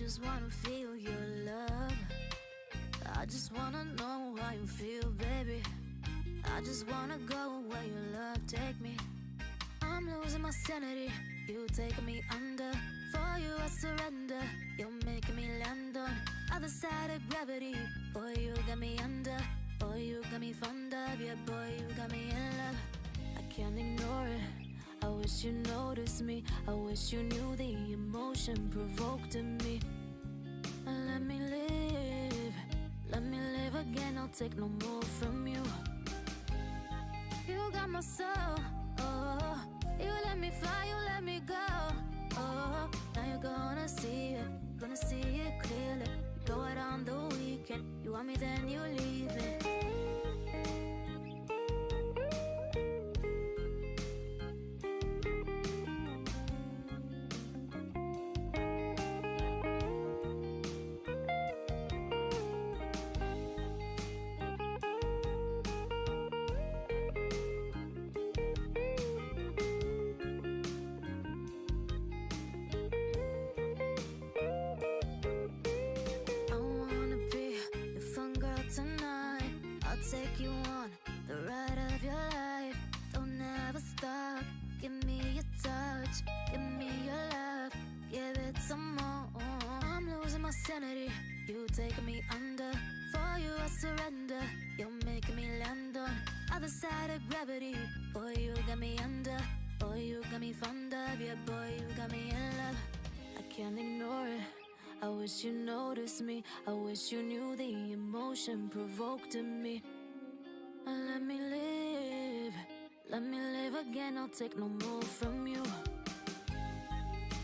just wanna feel your love. I just wanna know how you feel, baby. I just wanna go where your love take me. I'm losing my sanity, you taking me under. For you I surrender, you're making me land on other side of gravity. Boy, you got me under. Boy, you got me fond of. Yeah, boy, you got me in love. I can't ignore it. I wish you noticed me. I wish you knew the emotion provoked in me. Let me live. Let me live again. I'll take no more from you. You got my soul. Oh, you let me fly. You let me go. Oh, now you're gonna see it. Gonna see it clearly. You go out on the weekend. You want me, then you leave me. Take you on the ride of your life. Don't ever stop. Give me your touch. Give me your love. Give it some more. I'm losing my sanity. You taking me under. For you I surrender. You're making me land on other side of gravity. Boy, you got me under. Boy, you got me fond of. Yeah, boy, you got me in love. I can't ignore it. I wish you noticed me. I wish you knew the emotion provoked in me. Let me live. Let me live again. I'll take no more from you.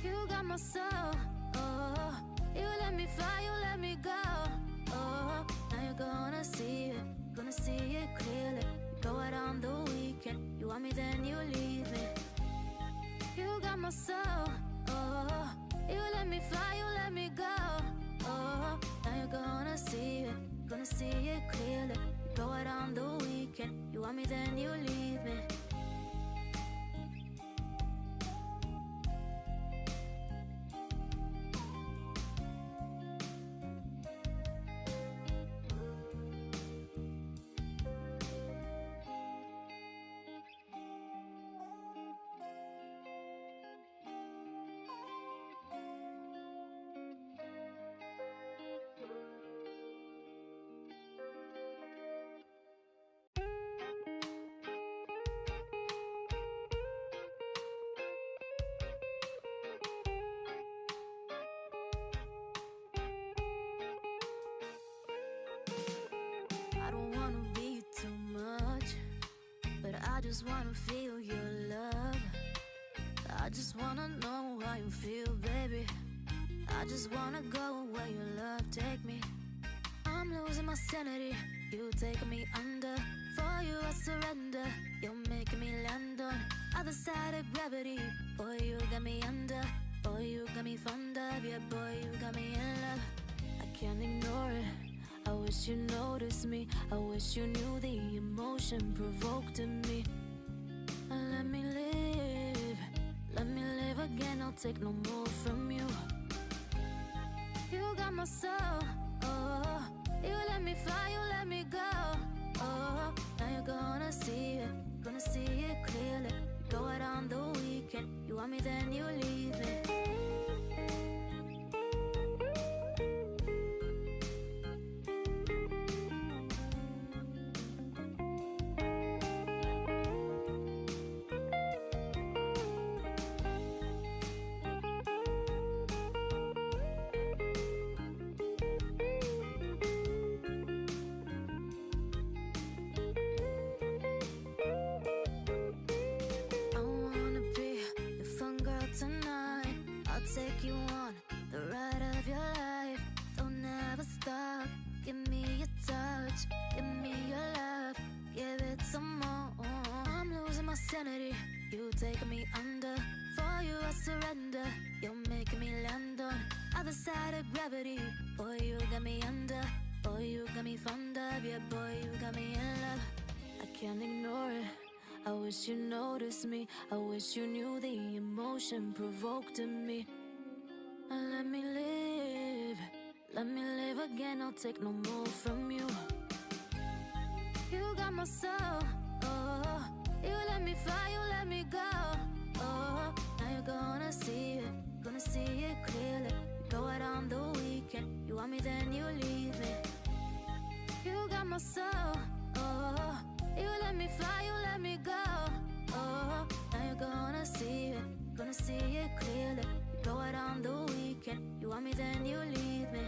You got my soul. Oh, you let me fly. You let me go. Oh, now you're gonna see it. Gonna see it clearly. You go out on the weekend. You want me, then you leave me. You got my soul. Oh, you let me fly. You let me go. Oh, now you're gonna see it. Gonna see it clearly. You go out on the weekend. You want me, then you leave me. I just wanna feel your love. I just wanna know how you feel, baby. I just wanna go where your love take me. I'm losing my sanity, you taking me under. For you I surrender, you're making me land on other side of gravity. Boy, you got me under. Boy, you got me fond of. Yeah, boy, you got me in love. I can't ignore it. I wish you noticed me. I wish you knew the emotion provoked in me. Let me live. Let me live again. I'll take no more from you. You got my soul. Oh, you let me fly. You let me go. Oh, now you're gonna see it. Gonna see it clearly. You go out on the weekend. You want me, then you leave me. Take you on the ride of your life. Don't ever stop. Give me your touch. Give me your love. Give it some more. I'm losing my sanity. You taking me under. For you I surrender. You're making me land on other side of gravity. Boy, you got me under. Boy, you got me fond of. Yeah, boy, you got me in love. I can't ignore it. I wish you noticed me. I wish you knew the emotion provoked in me. Let me live. Let me live again, I'll take no more from you. You got my soul, oh. You let me fly, you let me go, oh. Now you're gonna see it clearly. You go out on the weekend, you want me then you leave me. You got my soul, oh. You let me fly, you let me go, oh. Now you're gonna see it clearly. You go out on the weekend, you want me then you leave me.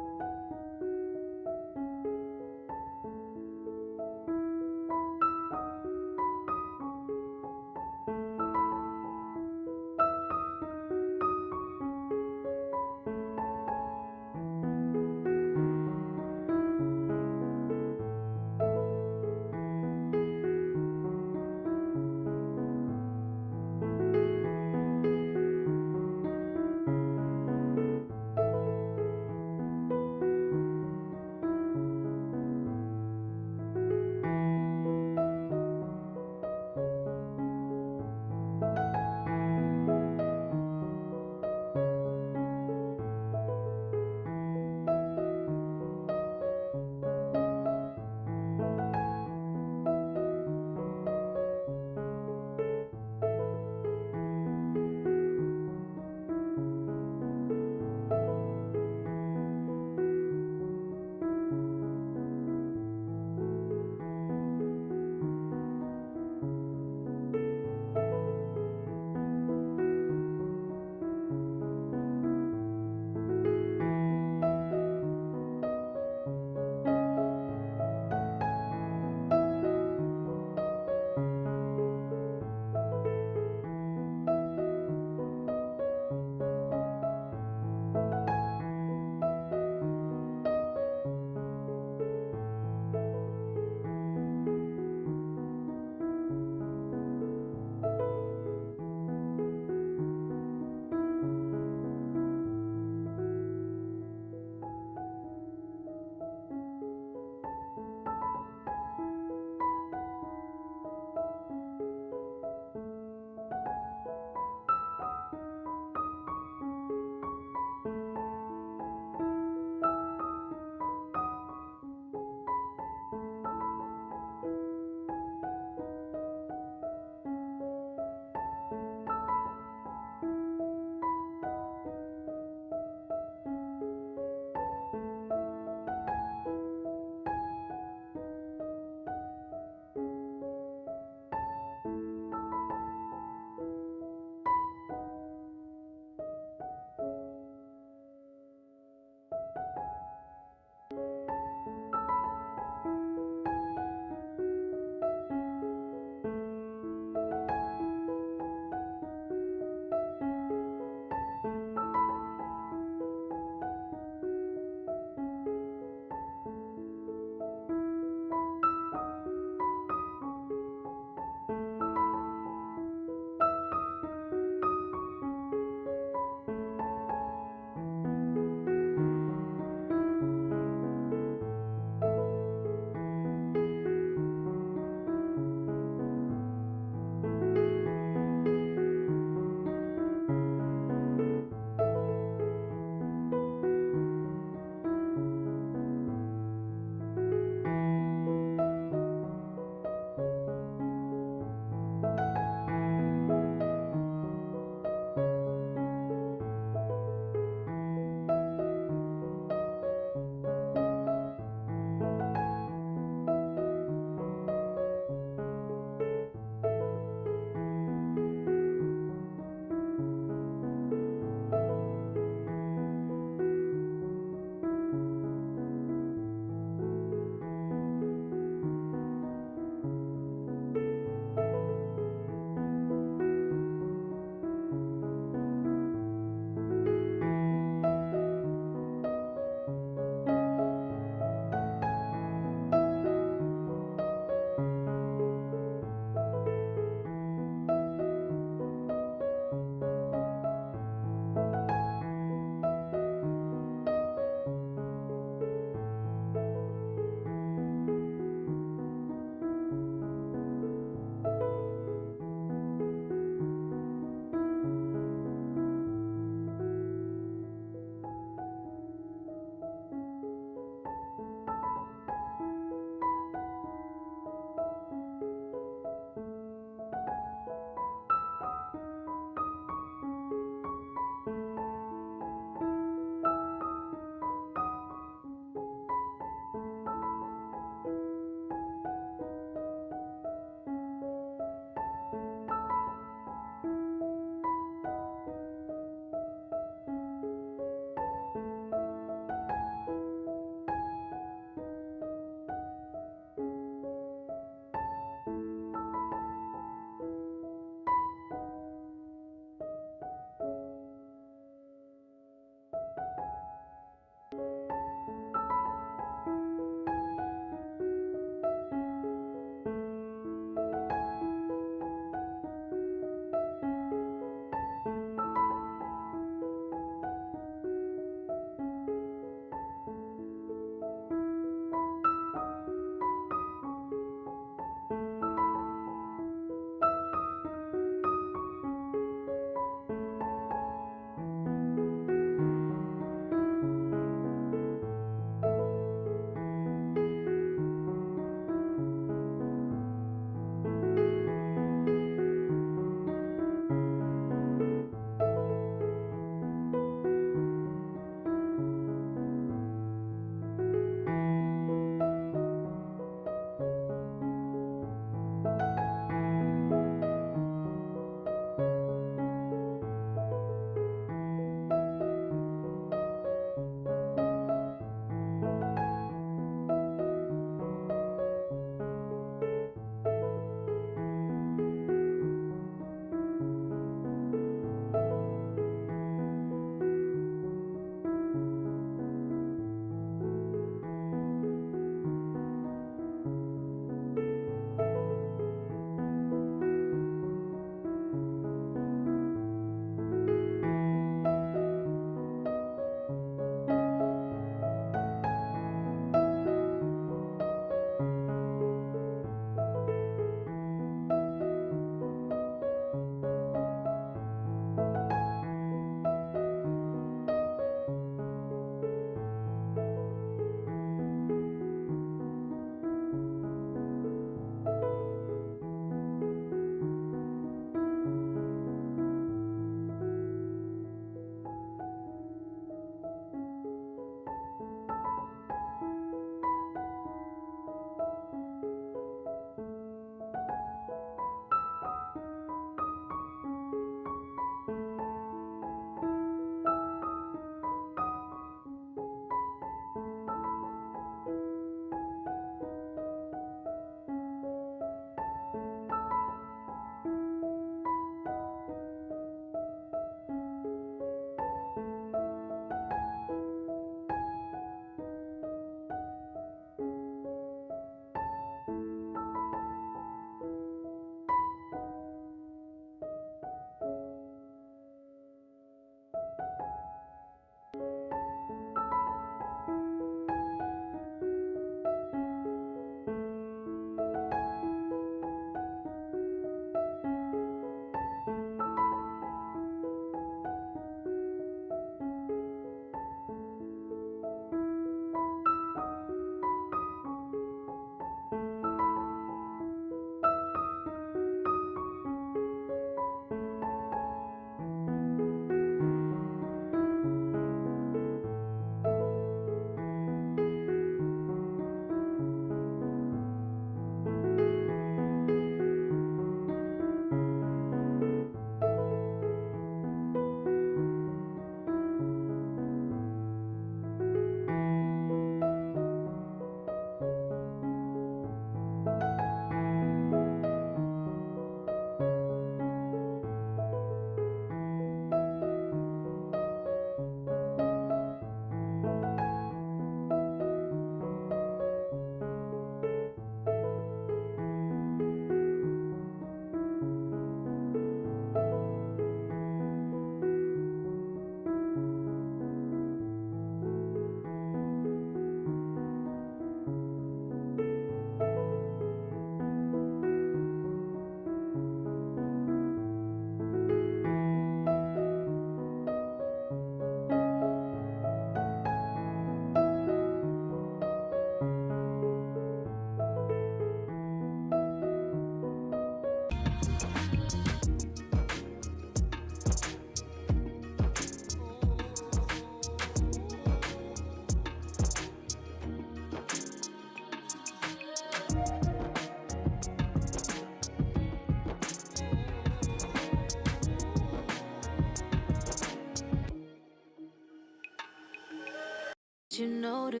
wish you noticed.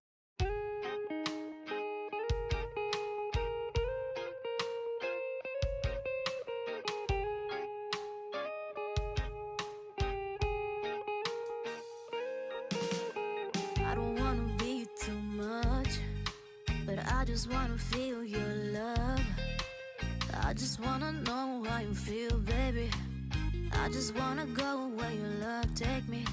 I don't wanna be too much, but I just wanna feel your love. I just wanna know how you feel, baby. I just wanna go where your love take me.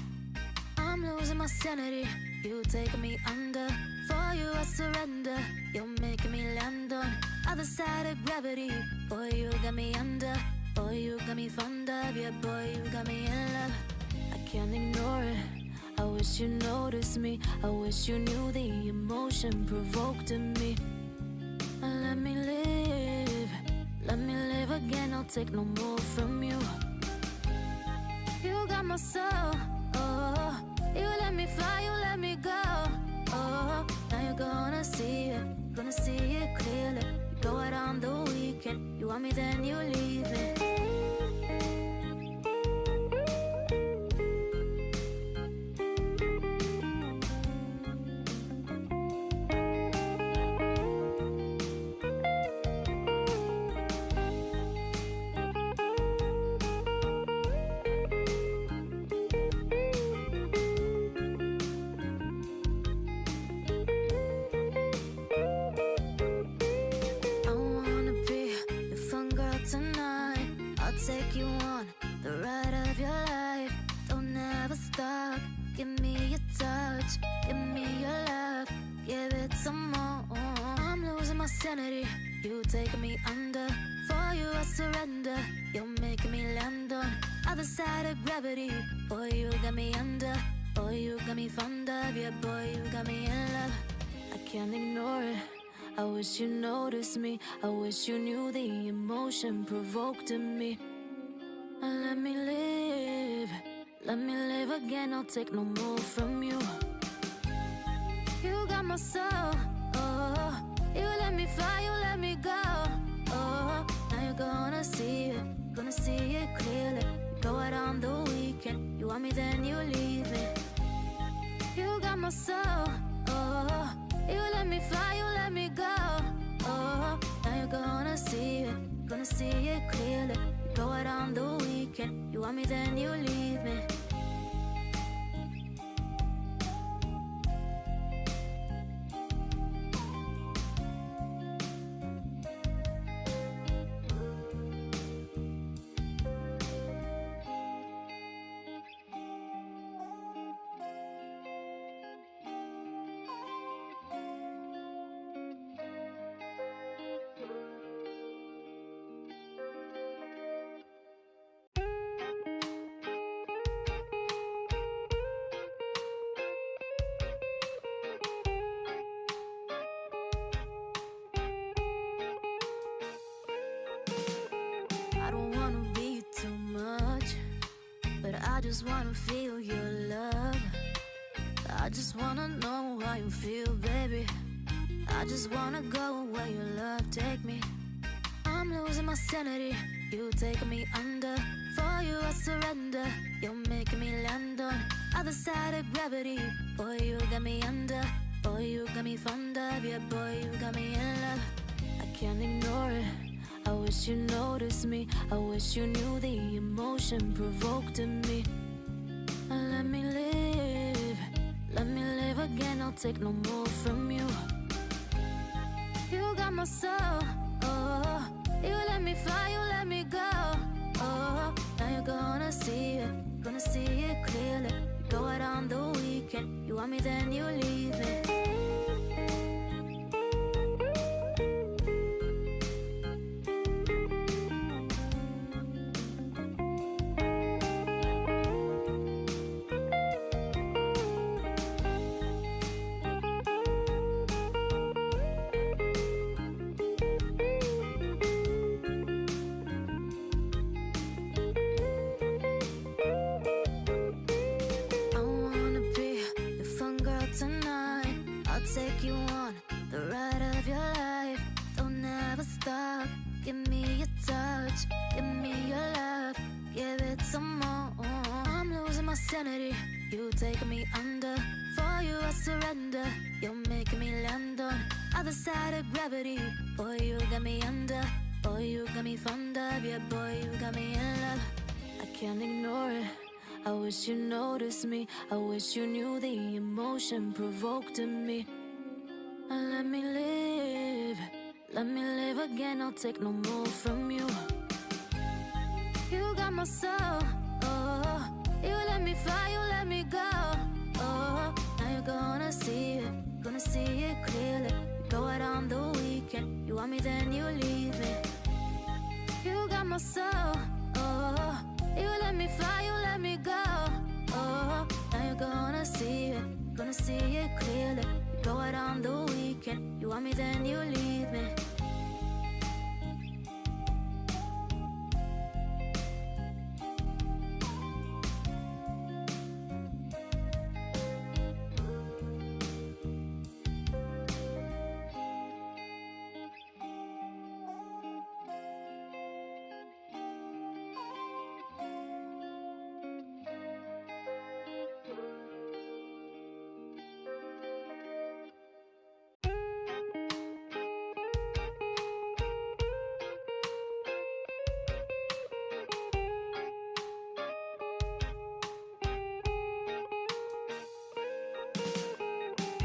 I'm losing my sanity, you taking me under. For you I surrender, you're making me land on other side of gravity. Boy, you got me under. Boy, you got me fond of. Yeah, boy, you got me in love. I can't ignore it. I wish you noticed me. I wish you knew the emotion provoked in me. Let me live. Let me live again. I'll take no more from you. You got my soul. Oh, you let me fly. You let me go. Oh, now you're gonna see it. Gonna see it clearly. You go out on the weekend. You want me, then you leave me. Take you on the ride of your life. Don't ever stop. Give me your touch. Give me your love. Give it some more. I'm losing my sanity. You taking me under. For you I surrender. You're making me land on other side of gravity. Boy, you got me under. Boy, you got me fond of. Yeah, boy, you got me in love. I can't ignore it. I wish you noticed me. I wish you knew the emotion provoked in me. Let me live. Let me live again. I'll take no more from you. You got my soul. Oh, you let me fly. You let me go. Oh, now you're gonna see it. Gonna see it clearly. You go out on the weekend. You want me, then you leave me. You got my soul. Oh, you let me fly. You let me go. Oh, now you're gonna see it. Gonna see it clearly. You go out on the weekend. You want me, then you leave me. I don't wanna be too much, but I just wanna feel your love. I just wanna know how you feel, baby. I just wanna go where your love take me. I'm losing my sanity, you taking me under. For you I surrender, you're making me land on other side of gravity. Boy, you got me under. Boy, you got me fond of. Yeah, boy, you got me in love. I can't ignore it. I wish you noticed me. I wish you knew the emotion provoked in me. Let me live. Let me live again. I'll take no more from you. You got my soul. Oh, you let me fly. You let me go. Oh, now you're gonna see it. Gonna see it clearly. You go out on the weekend. You want me, then you leave me. Take you on the ride of your life. Don't ever stop. Give me your touch. Give me your love. Give it some more. I'm losing my sanity. you taking me under. For you I surrender, you're making me land on other side of gravity. Boy, you got me under, boy, you got me fond of. Yeah, boy, you got me in love. I can't ignore it, I wish you noticed me. I wish you knew the emotion provoked in me. Let me live again, I'll take no more from you. You got my soul, oh, you let me fly, you let me go, oh, now you're gonna see it clearly. You go out on the weekend, you want me then you leave me. You got my soul, oh, you let me fly, you let me go, oh, now you're gonna see it clearly. You go out on the weekend, you want me then you leave me.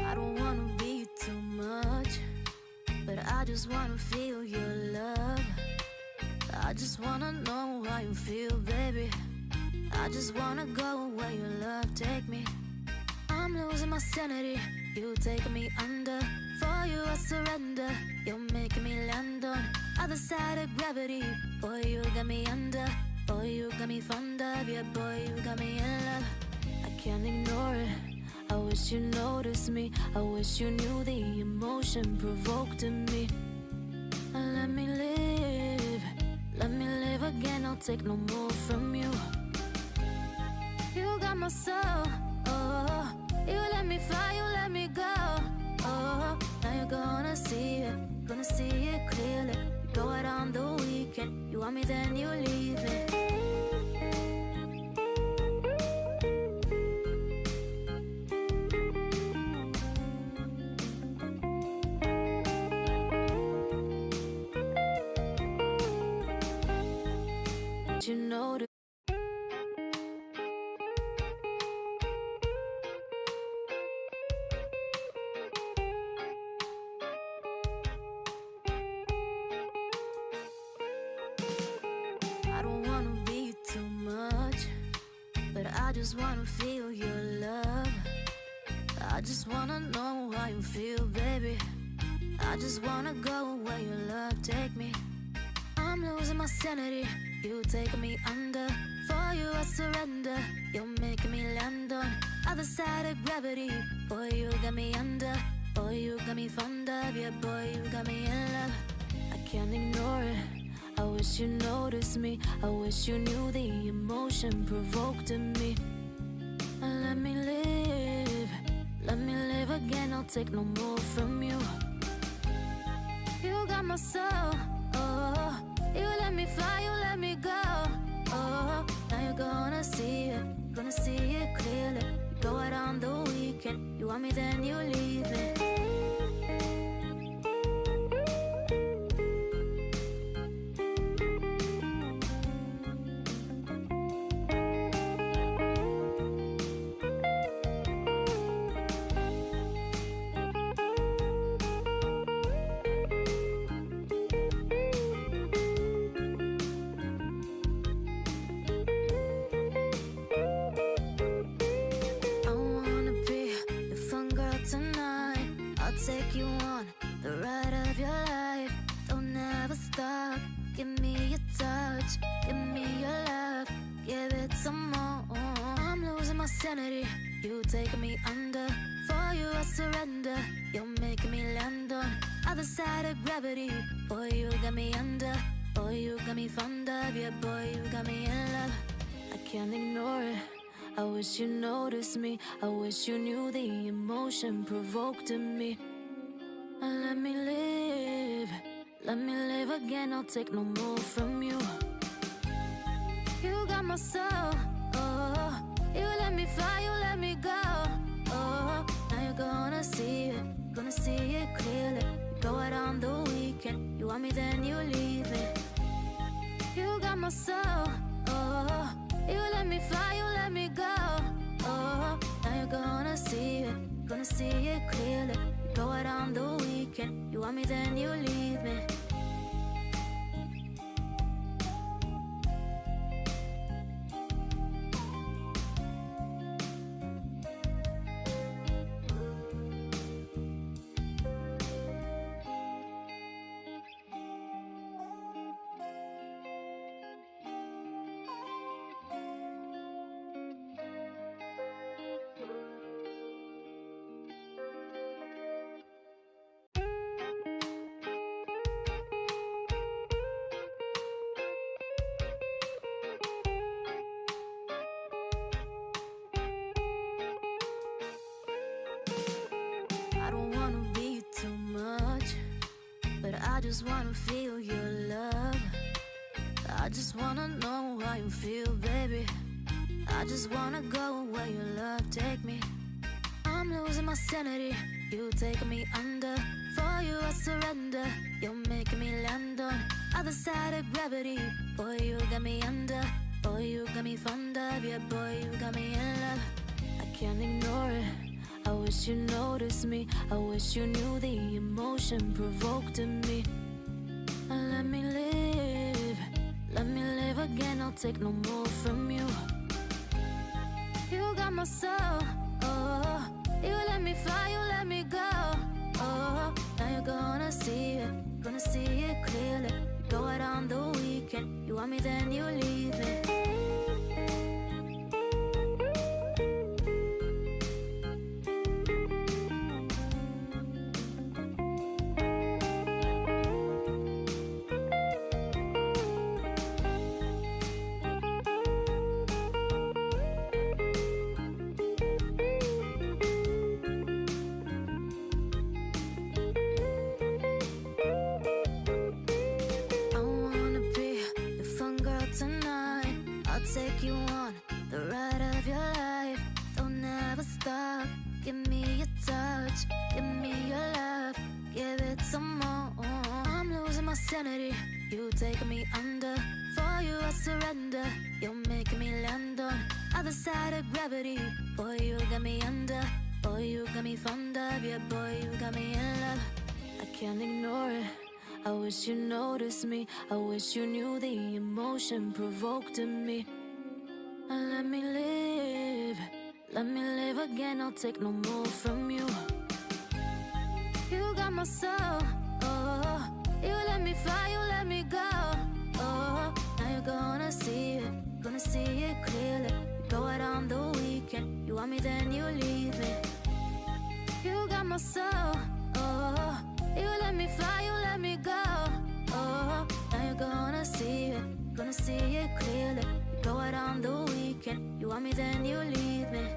I don't wanna be too much, but I just wanna feel your love. I just wanna know how you feel, baby. I just wanna go where your love take me. I'm losing my sanity, you taking me under. For you I surrender, you're making me land on other side of gravity. Boy, you got me under, boy, you got me fond of. Yeah, boy, you got me in love. I can't ignore it, I wish you noticed me. I wish you knew the emotion provoked in me. Let me live again, I'll take no more from you. You got my soul, oh, you let me fly, you let me go, oh, now you're gonna see it clearly. You go out on the weekend, you want me then you leave me. You know that I don't wanna be too much, but I just wanna feel your love. I just wanna know how you feel, baby. I just wanna go where your love take me. I'm losing my sanity, you taking me under. For you I surrender, you're making me land on other side of gravity. Boy, you got me under, boy, you got me fond of. Yeah, boy, you got me in love. I can't ignore it, I wish you noticed me. I wish you knew the emotion provoked in me. Let me live again, I'll take no more from you. You got my soul, oh, you let me fly, you let me go, oh, now you're gonna see it clearly. You go out on the weekend, you want me then you leave me. Take you on the ride of your life. Don't ever stop. Give me your touch, give me your love, give it some more. I'm losing my sanity, you taking me under. For you I surrender, you're making me land on other side of gravity. Boy, you got me under, boy, you got me fond of. Yeah, boy, you got me in love. I can't ignore it, I wish you noticed me. I wish you knew the emotion provoked in me. Let me live again, I'll take no more from you. You got my soul, oh, you let me fly, you let me go. Oh, now you're gonna see it clearly. You go out on the weekend, you want me then you leave me. You got my soul, oh, you let me fly, you let me go. Oh, now you're gonna see it clearly. You go out on the weekend, you want me then you leave me. I don't wanna be too much, but I just wanna feel your love. I just wanna know how you feel, baby. I just wanna go where your love take me. I'm losing my sanity, you taking me under. For you I surrender, you're making me land on other side of gravity. Boy, you got me under. Boy, you got me fond of. Yeah, boy, you got me in love. I can't ignore it. I wish you noticed me. I wish you knew the emotion provoked in me. Let me live again. I'll take no more from you. You got my soul, oh, you let me fly, you let me go. Oh, now you're gonna see it clearly. You go out on the weekend, you want me then you leave me. Take you on the ride of your life. Don't ever stop. Give me your touch, give me your love, give it some more. I'm losing my sanity, you taking me under. For you I surrender, you're making me land on other side of gravity. Boy, you got me under. Boy, you got me fond of. Yeah, boy, you got me in love. I can't ignore it. I wish you noticed me. I wish you knew the emotion provoked in me. Let me live again. I'll take no more from you. You got my soul, oh, you let me fly, you let me go. Oh, now you're gonna see it clearly. You go out on the weekend, you want me then you leave me. You got my soul, oh, you let me fly, you let me go. Oh, now you're gonna see it clearly. You go out on the weekend, you want me then you leave me.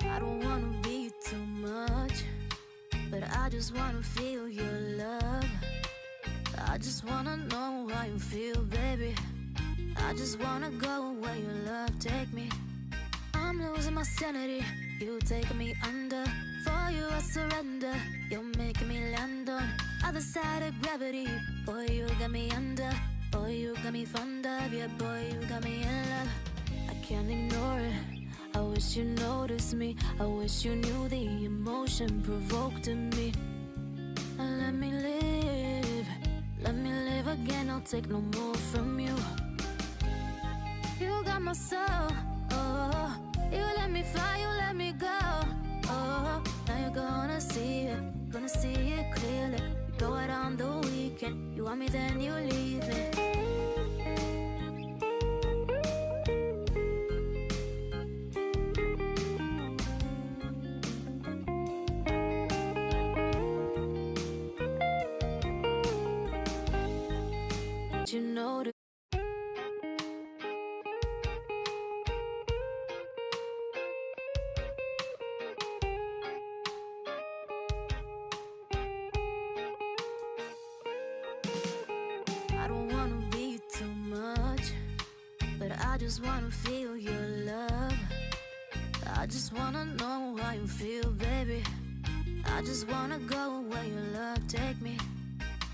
I don't wanna be too much, but I just wanna feel your love. I just wanna know how you feel, baby. I just wanna go where your love take me. I'm losing my sanity, you taking me under. For you I surrender, you're making me land on other side of gravity. Boy, you got me under. Boy, you got me fond of. Yeah, boy, you got me in love. I can't ignore it. I wish you noticed me. I wish you knew the emotion provoked in me. Let me live again. I'll take no more from you. You got my soul, oh, you let me fly, you let me go. Oh, now you're gonna see see it clearly. We go out on the weekend. You want me, then you leave me. You know that I don't wanna be too much, but I just wanna feel your love. I just wanna know how you feel, baby. I just wanna go where your love take me.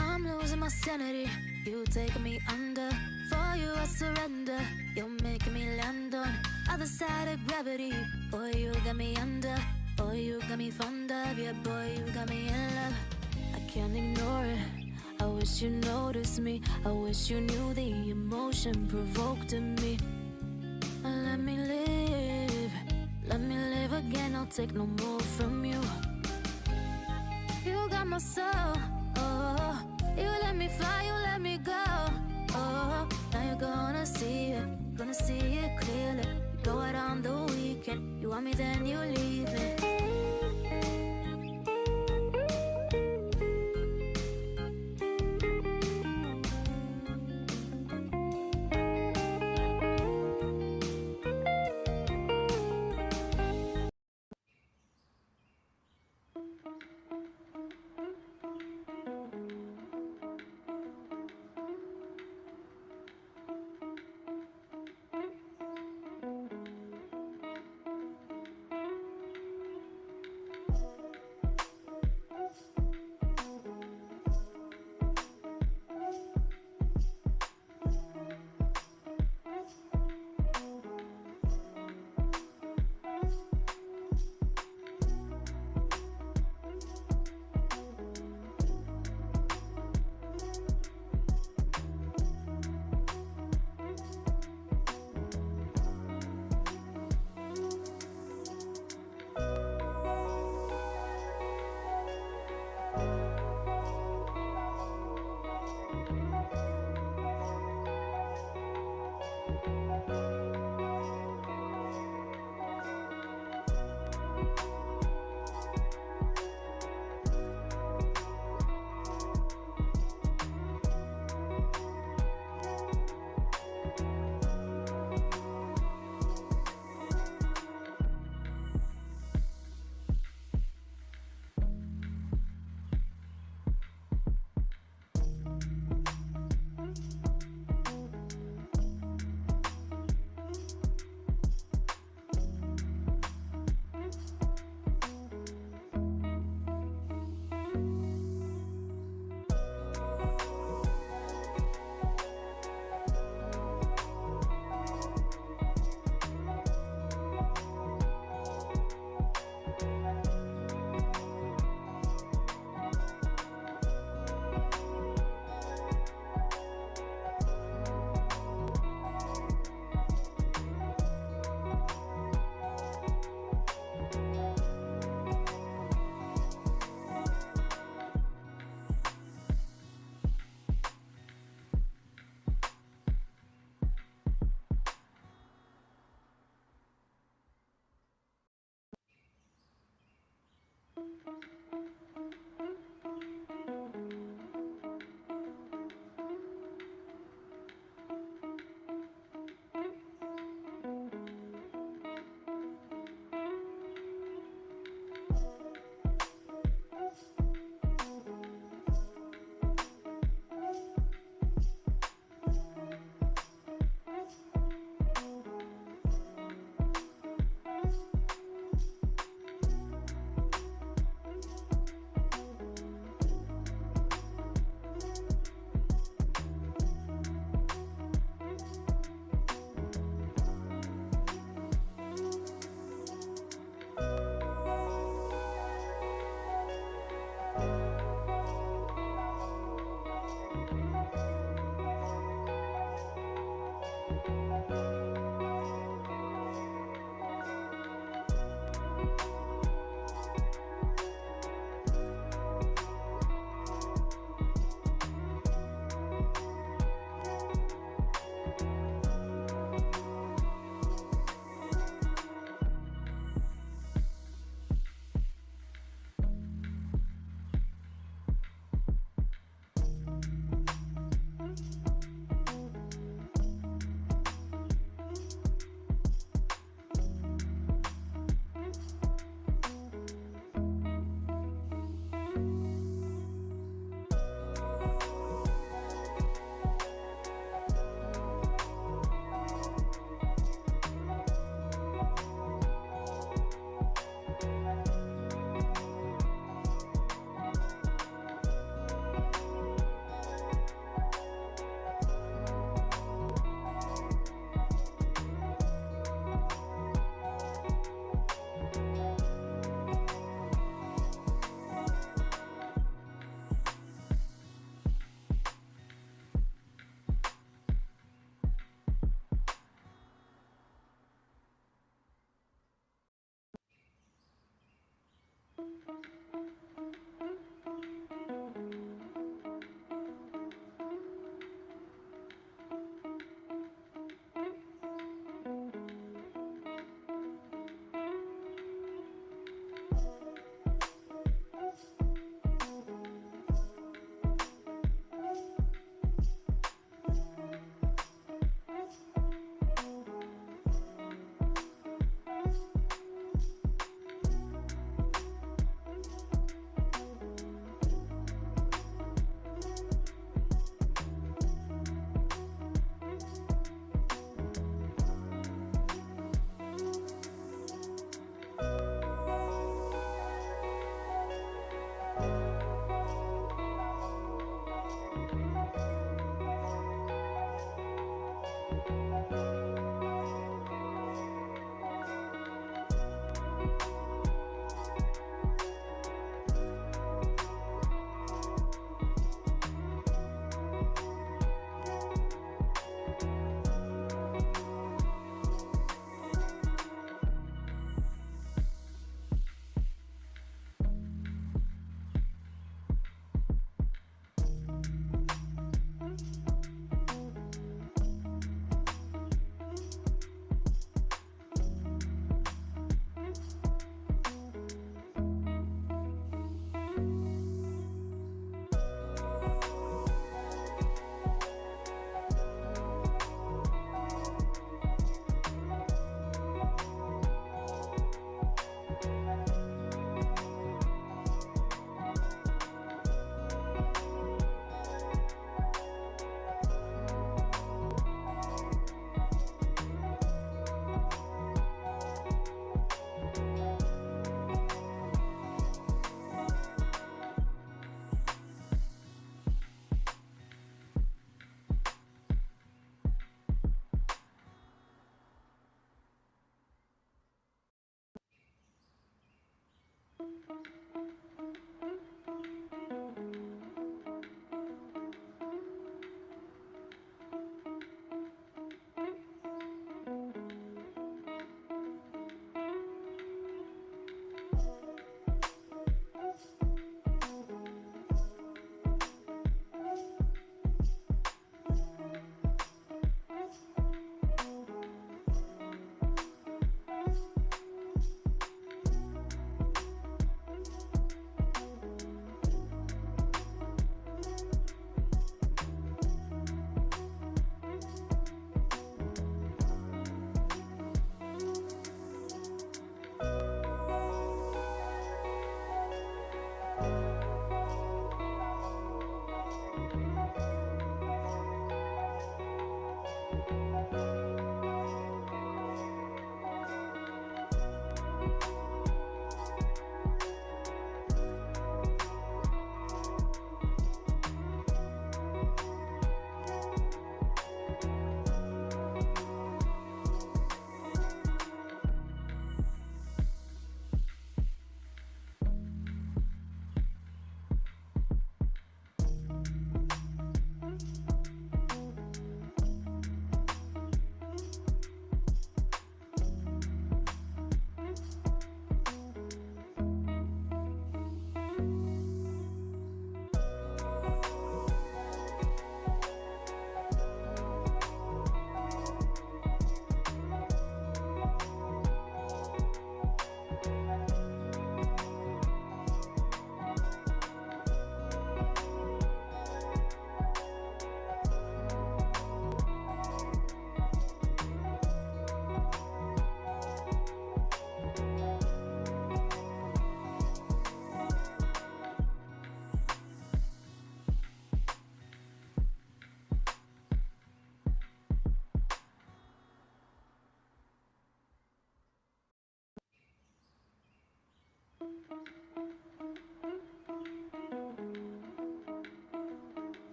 I'm losing my sanity, you taking me under. For you I surrender, you're making me land on other side of gravity. Boy, you got me under, boy, you got me fond of. Yeah, boy, you got me in love. I can't ignore it, I wish you noticed me. I wish you knew the emotion provoked in me. Let me live again, I'll take no more from you. You got my soul, oh. You let me fly, you let me go, oh. Now you're gonna see it clearly. We go out on the weekend. You want me, then you leave me.